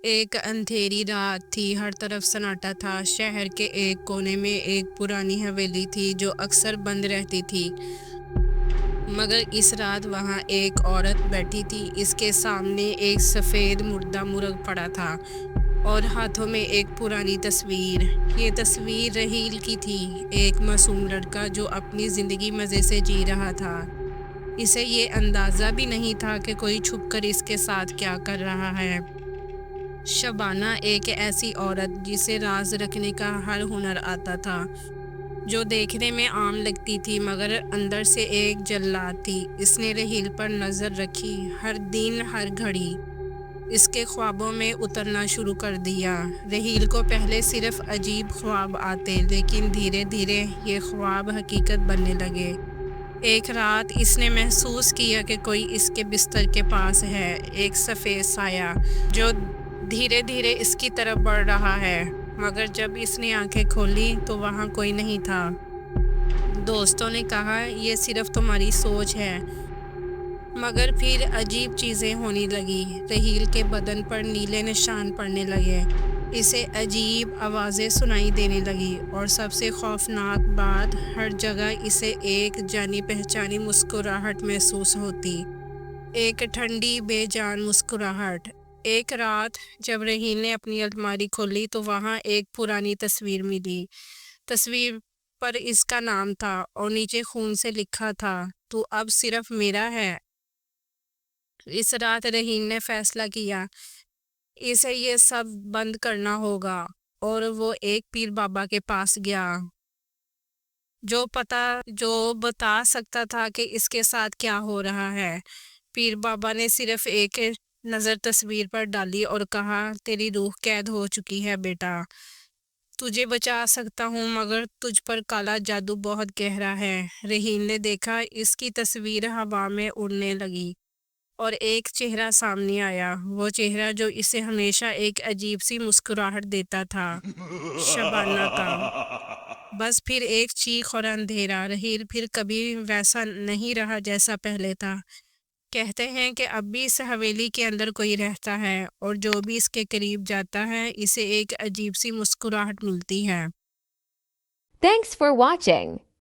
ایک اندھیری رات تھی، ہر طرف سناٹا تھا۔ شہر کے ایک کونے میں ایک پرانی حویلی تھی جو اکثر بند رہتی تھی، مگر اس رات وہاں ایک عورت بیٹھی تھی۔ اس کے سامنے ایک سفید مردہ مرغ پڑا تھا اور ہاتھوں میں ایک پرانی تصویر۔ یہ تصویر رحیل کی تھی، ایک معصوم لڑکا جو اپنی زندگی مزے سے جی رہا تھا۔ اسے یہ اندازہ بھی نہیں تھا کہ کوئی چھپ کر اس کے ساتھ کیا کر رہا ہے۔ شبانہ ایک ایسی عورت جسے راز رکھنے کا ہر ہنر آتا تھا، جو دیکھنے میں عام لگتی تھی مگر اندر سے ایک جلاد تھی۔ اس نے رحیل پر نظر رکھی، ہر دن ہر گھڑی اس کے خوابوں میں اترنا شروع کر دیا۔ رحیل کو پہلے صرف عجیب خواب آتے، لیکن دھیرے دھیرے یہ خواب حقیقت بننے لگے۔ ایک رات اس نے محسوس کیا کہ کوئی اس کے بستر کے پاس ہے، ایک سفید سایہ جو دھیرے دھیرے اس کی طرف بڑھ رہا ہے، مگر جب اس نے آنکھیں کھولی تو وہاں کوئی نہیں تھا۔ دوستوں نے کہا یہ صرف تمہاری سوچ ہے، مگر پھر عجیب چیزیں ہونے لگی۔ رحیل کے بدن پر نیلے نشان پڑنے لگے، اسے عجیب آوازیں سنائی دینے لگی، اور سب سے خوفناک بات، ہر جگہ اسے ایک جانی پہچانی مسکراہٹ محسوس ہوتی، ایک ٹھنڈی بے جان مسکراہٹ۔ ایک رات جب رحیل نے اپنی الماری کھولی تو وہاں ایک پرانی تصویر ملی۔ تصویر پر اس کا نام تھا اور نیچے خون سے لکھا تھا، تو اب صرف میرا ہے۔ اس رات رحیل نے فیصلہ کیا، اسے یہ سب بند کرنا ہوگا، اور وہ ایک پیر بابا کے پاس گیا جو بتا سکتا تھا کہ اس کے ساتھ کیا ہو رہا ہے۔ پیر بابا نے صرف ایک نظر تصویر پر ڈالی اور کہا، تیری روح قید ہو چکی ہے بیٹا، تجھے بچا سکتا ہوں مگر تجھ پر کالا جادو بہت گہرا ہے۔ رحیل نے دیکھا، اس کی تصویر ہوا میں اڑنے لگی اور ایک چہرہ سامنے آیا، وہ چہرہ جو اسے ہمیشہ ایک عجیب سی مسکراہٹ دیتا تھا، شبانہ کا۔ بس پھر ایک چیخ اور اندھیرا۔ رحیل پھر کبھی ویسا نہیں رہا جیسا پہلے تھا۔ کہتے ہیں کہ اب بھی اس حویلی کے اندر کوئی رہتا ہے، اور جو بھی اس کے قریب جاتا ہے اسے ایک عجیب سی مسکراہٹ ملتی ہے۔ Thanks for watching.